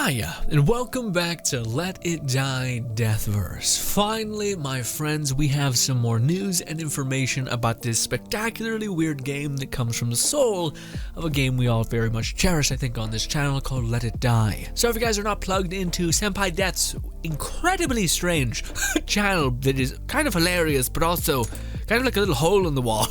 Hiya, and welcome back to Let It Die Deathverse. Finally, my friends, we have some more news and information about this spectacularly weird game that comes from the soul of a game we all very much cherish, I think, on this channel called Let It Die. So if you guys are not plugged into Senpai Death's incredibly strange channel that is kind of hilarious, but also kind of like a little hole in the wall,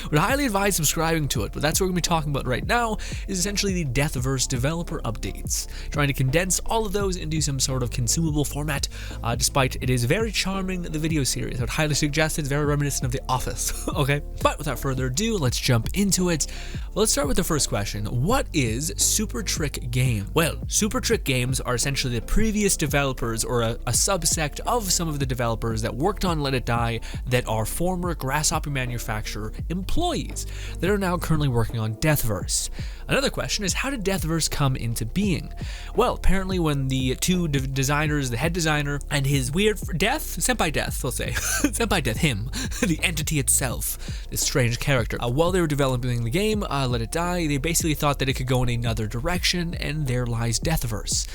would highly advise subscribing to it, but that's what we're going to be talking about right now, is essentially the Deathverse developer updates, trying to condense all of those into some sort of consumable format, despite it is very charming, the video series. I would highly suggest it. It's very reminiscent of The Office, okay? But without further ado, let's jump into it. Well, let's start with the first question. What is Super Trick Game? Well, Super Trick Games are essentially the previous developers, or a subsect of some of the developers that worked on Let It Die that are former Grasshopper manufacturer employees that are now currently working on Deathverse. Another question is, how did Deathverse come into being? Well, apparently when the two designers, the head designer and his weird Senpai Death, we'll say, Senpai Death, him, the entity itself, this strange character, while they were developing the game, Let It Die, they basically thought that it could go in another direction, and there lies Deathverse.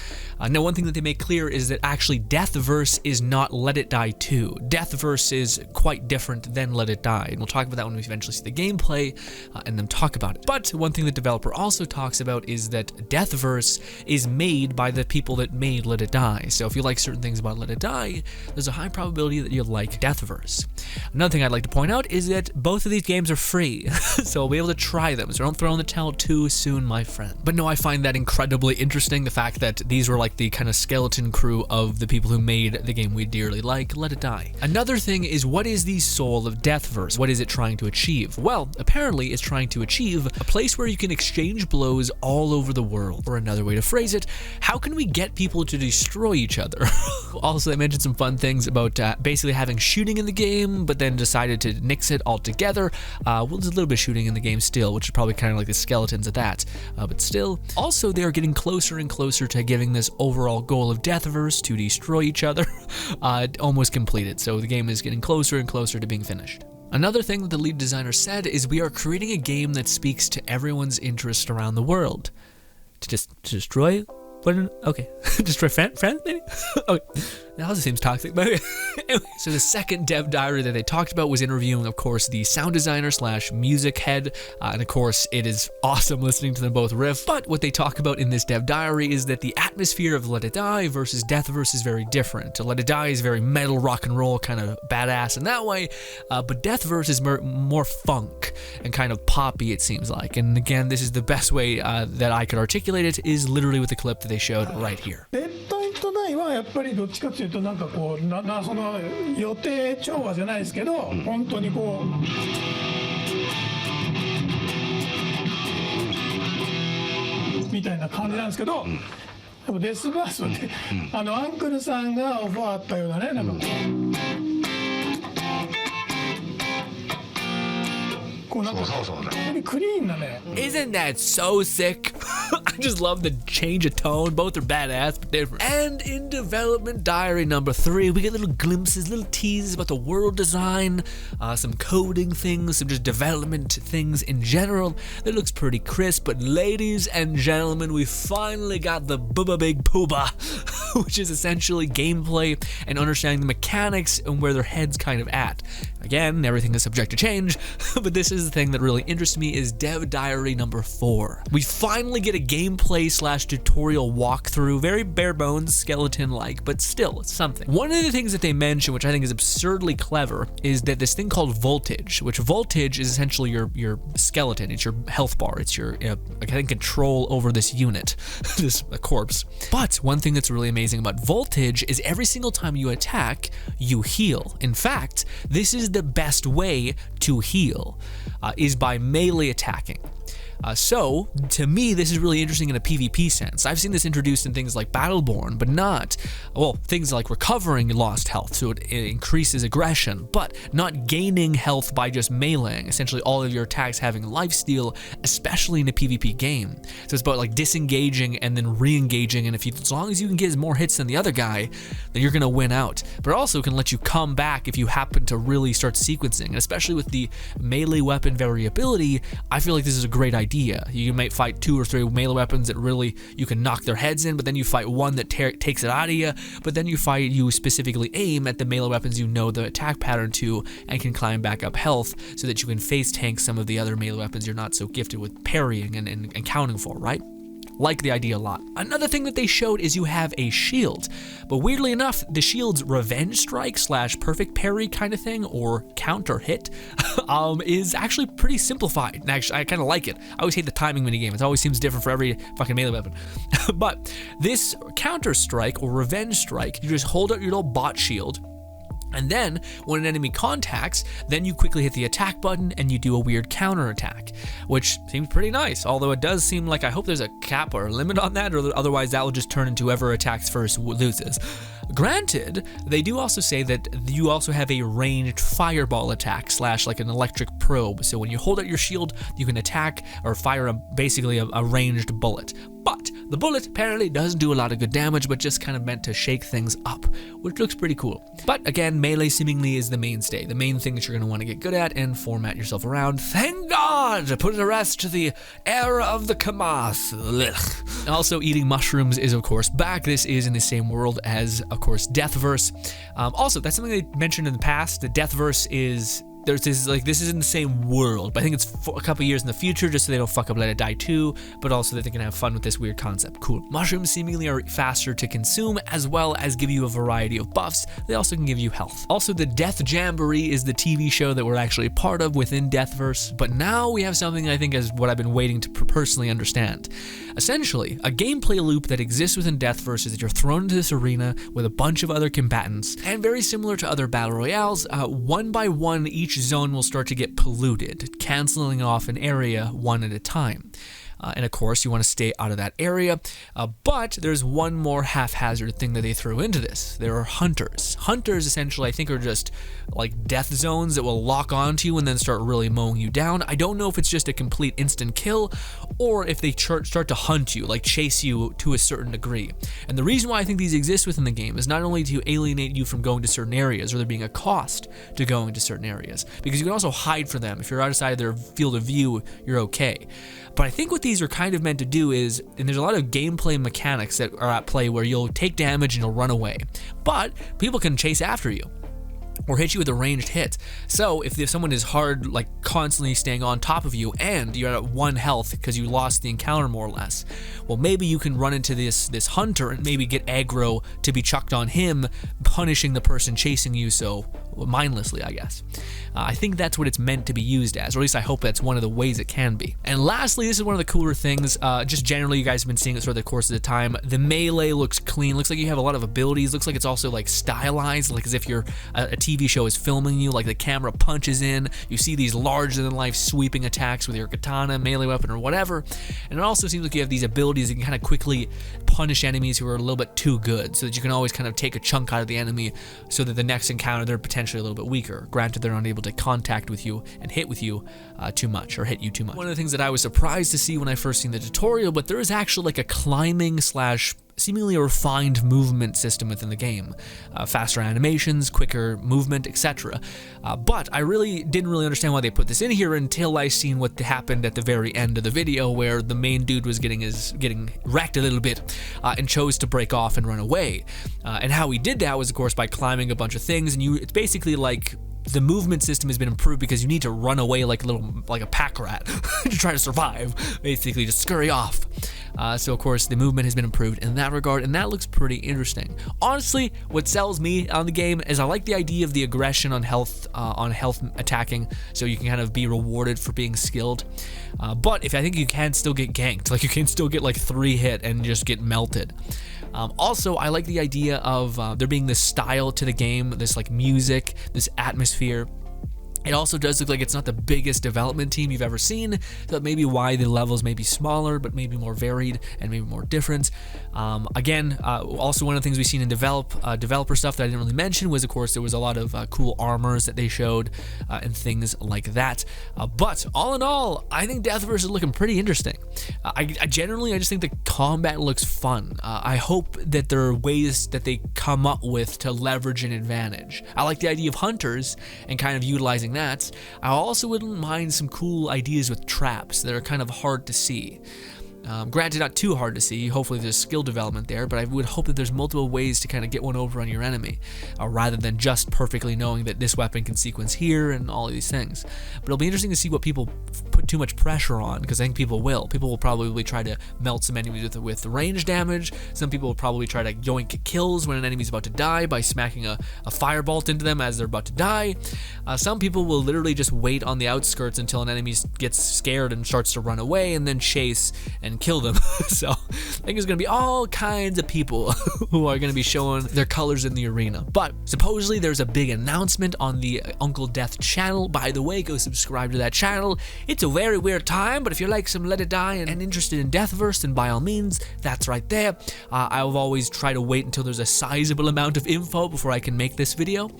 Now, one thing that they make clear is that actually Deathverse is not Let It Die 2. Deathverse is quite different than Let It Die, and we'll talk about that when we eventually see the gameplay and then talk about it. But one thing the developer also talks about is that Deathverse is made by the people that made Let It Die. So if you like certain things about Let It Die, there's a high probability that you'll like Deathverse. Another thing I'd like to point out is that both of these games are free, so we'll be able to try them. So don't throw in the towel too soon, my friend. But no, I find that incredibly interesting, the fact that these were like the kind of skeleton crew of the people who made the game we dearly like, Let It Die. Another thing is, what is the soul of Deathverse? What is it trying to achieve? Well, apparently it's trying to achieve a place where you can exchange blows all over the world. Or another way to phrase it, how can we get people to destroy each other? Also, they mentioned some fun things about basically having shooting in the game, but then decided to nix it altogether. Well, there's a little bit of shooting in the game still, which is probably kind of like the skeletons of that, but still. Also, they are getting closer and closer to giving this overall goal of Deathverse to destroy each other almost completed. So the game is getting closer and closer to being finished. Another thing that the lead designer said is, we are creating a game that speaks to everyone's interest around the world. To destroy? Okay. Destroy friends, maybe? Okay. That also seems toxic, but anyway. So the second dev diary that they talked about was interviewing, of course, the sound designer / music head, and of course, it is awesome listening to them both riff. But what they talk about in this dev diary is that the atmosphere of Let It Die versus Deathverse is very different. Let It Die is very metal, rock and roll, kind of badass in that way, but Deathverse is more funk and kind of poppy, it seems like. And again, this is the best way that I could articulate it, is literally with the clip that they showed right here. はやっぱりどっちかというと、なんかこうその予定調和じゃないですけど、本当にこうみたいな感じなんですけど、でもデスバースはね、アンクルさんがオファーあったようなね、なんかこうなんかクリーンなね。Isn't that so sick? I just love the change of tone. Both are badass, but different. And in development diary number 3, we get little glimpses, little teases about the world design, some coding things, some just development things in general. That looks pretty crisp, but ladies and gentlemen, we finally got the booba big pooba, which is essentially gameplay and understanding the mechanics and where their head's kind of at. Again, everything is subject to change, but this is the thing that really interests me, is dev diary number 4. We finally get a gameplay / tutorial walkthrough, very bare bones, skeleton-like, but still, it's something. One of the things that they mention, which I think is absurdly clever, is that this thing called voltage, which voltage is essentially your skeleton, it's your health bar, it's your I think control over this unit, this corpse. But one thing that's really amazing about voltage is every single time you attack, you heal. In fact, this is the best way to heal, is by melee attacking. So, to me, this is really interesting in a PvP sense. I've seen this introduced in things like Battleborn, but not, well, things like recovering lost health, so it increases aggression, but not gaining health by just meleeing, essentially all of your attacks having lifesteal, especially in a PvP game. So it's about like disengaging and then re-engaging, and as long as you can get more hits than the other guy, then you're gonna win out. But it also can let you come back if you happen to really start sequencing, and especially with the melee weapon variability, I feel like this is a great idea. idea. You might fight 2 or 3 melee weapons that really you can knock their heads in, but then you fight one that takes it out of you, but then you specifically aim at the melee weapons you know the attack pattern to and can climb back up health so that you can face tank some of the other melee weapons you're not so gifted with parrying and counting for, right? Like the idea a lot. Another thing that they showed is you have a shield, but weirdly enough, the shield's revenge strike / perfect parry kind of thing, or counter hit, is actually pretally simplified. And actually, I kind of like it. I always hate the timing minigame. It always seems different for every fucking melee weapon. But this counter strike or revenge strike, you just hold up your little bot shield, and then when an enemy contacts, then you quickly hit the attack button and you do a weird counter attack, which seems pretty nice. Although it does seem like I hope there's a cap or a limit on that, or otherwise that will just turn into whoever attacks first loses. Granted, they do also say that you also have a ranged fireball attack / like an electric probe. So when you hold out your shield, you can attack or fire basically a ranged bullet. But the bullet apparently doesn't do a lot of good damage, but just kind of meant to shake things up, which looks pretty cool. But again, melee seemingly is the mainstay, the main thing that you're going to want to get good at and format yourself around. Thank God! Put an arrest to the era of the Kamas. Ugh. Also, eating mushrooms is, of course, back. This is in the same world as, of course, Deathverse. Also, that's something they mentioned in the past. The Deathverse is... this is in the same world, but I think it's a couple years in the future just so they don't fuck up Let It Die 2, but also that they can have fun with this weird concept. Cool. Mushrooms seemingly are faster to consume, as well as give you a variety of buffs. They also can give you health. Also, the Death Jamboree is the TV show that we're actually part of within Deathverse, but now we have something I think is what I've been waiting to personally understand. Essentially, a gameplay loop that exists within Deathverse is that you're thrown into this arena with a bunch of other combatants, and very similar to other battle royales, one by one each zone will start to get polluted, canceling off an area one at a time. And of course, you want to stay out of that area. But there's one more haphazard thing that they threw into this. There are hunters. Hunters, essentially, I think are just like death zones that will lock onto you and then start really mowing you down. I don't know if it's just a complete instant kill or if they start to hunt you, like chase you to a certain degree. And the reason why I think these exist within the game is not only to alienate you from going to certain areas or there being a cost to going to certain areas, because you can also hide from them. If you're outside their field of view, you're okay. But I think what these are kind of meant to do is, and there's a lot of gameplay mechanics that are at play where you'll take damage and you'll run away, but people can chase after you or hit you with a ranged hit. So if someone is hard, like constantly staying on top of you and you're at 1 health because you lost the encounter more or less, well, maybe you can run into this hunter and maybe get aggro to be chucked on him, punishing the person chasing you so mindlessly, I guess. I think that's what it's meant to be used as, or at least I hope that's one of the ways it can be. And lastly, this is one of the cooler things, just generally you guys have been seeing it throughout the course of the time. The melee looks clean, looks like you have a lot of abilities, looks like it's also like stylized, like as if you're a TV show is filming you, like the camera punches in, you see these larger than life sweeping attacks with your katana, melee weapon, or whatever. And it also seems like you have these abilities that can kind of quickly punish enemies who are a little bit too good, so that you can always kind of take a chunk out of the enemy so that the next encounter they're potentially a little bit weaker. Granted, they're unable to contact with you and hit with you too much or hit you too much. One of the things that I was surprised to see when I first seen the tutorial, but there is actually like a climbing / seemingly a refined movement system within the game. Faster animations, quicker movement, etc. But I really didn't understand why they put this in here until I seen what happened at the very end of the video, where the main dude was getting wrecked a little bit and chose to break off and run away. And how he did that was, of course, by climbing a bunch of things, and it's basically like the movement system has been improved because you need to run away like a pack rat to try to survive, basically just scurry off. So of course the movement has been improved in that regard, and that looks pretty interesting. Honestly, what sells me on the game is I like the idea of the aggression on health attacking, so you can kind of be rewarded for being skilled. But I think you can still get ganked, like you can still get like 3 hit and just get melted. Also, I like the idea of there being this style to the game, this like music, this atmosphere. It also does look like it's not the biggest development team you've ever seen, so that may be why the levels may be smaller, but maybe more varied and maybe more different. Also one of the things we've seen in developer stuff that I didn't really mention was, of course, there was a lot of cool armors that they showed and things like that. But all in all, I think Deathverse is looking pretty interesting. I just think the combat looks fun. I hope that there are ways that they come up with to leverage an advantage. I like the idea of hunters and kind of utilizing using that. I also wouldn't mind some cool ideas with traps that are kind of hard to see. Granted, not too hard to see. Hopefully there's skill development there, but I would hope that there's multiple ways to kind of get one over on your enemy, rather than just perfectly knowing that this weapon can sequence here and all of these things. But it'll be interesting to see what people put too much pressure on, because I think people will. People will probably try to melt some enemies with range damage. Some people will probably try to yoink kills when an enemy's about to die by smacking a firebolt into them as they're about to die. Some people will literally just wait on the outskirts until an enemy gets scared and starts to run away, and then chase and kill them. So I think there's going to be all kinds of people who are going to be showing their colors in the arena. But supposedly there's a big announcement on the Uncle Death channel. By the way, go subscribe to that channel. It's a very weird time, but if you like some Let It Die and interested in Deathverse, then by all means, that's right there. I've always tried to wait until there's a sizable amount of info before I can make this video.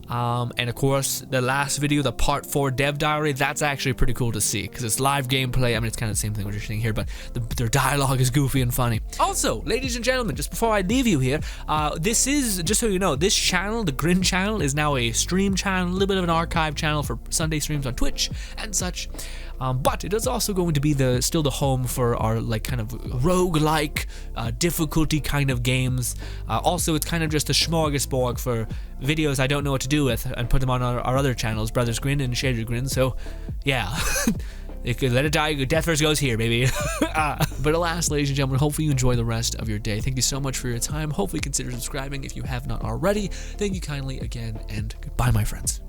And of course, the last video, the part 4 dev diary, that's actually pretty cool to see because it's live gameplay. I mean, it's kind of the same thing what you're seeing here, but their dialogue is goofy and funny. Also, ladies and gentlemen, just before I leave you here, this is, just so you know, this channel, the Grin channel, is now a stream channel, a little bit of an archive channel for Sunday streams on Twitch and such. But it is also going to be still the home for our like kind of roguelike difficulty kind of games. Also, it's kind of just a smorgasbord for videos I don't know what to do with and put them on our other channels, Brothers Grin and Shader Grin. So yeah. Let It Die, Deathverse goes here, baby. But alas, ladies and gentlemen, hopefully you enjoy the rest of your day. Thank you so much for your time. Hopefully consider subscribing if you have not already. Thank you kindly again, and goodbye, my friends.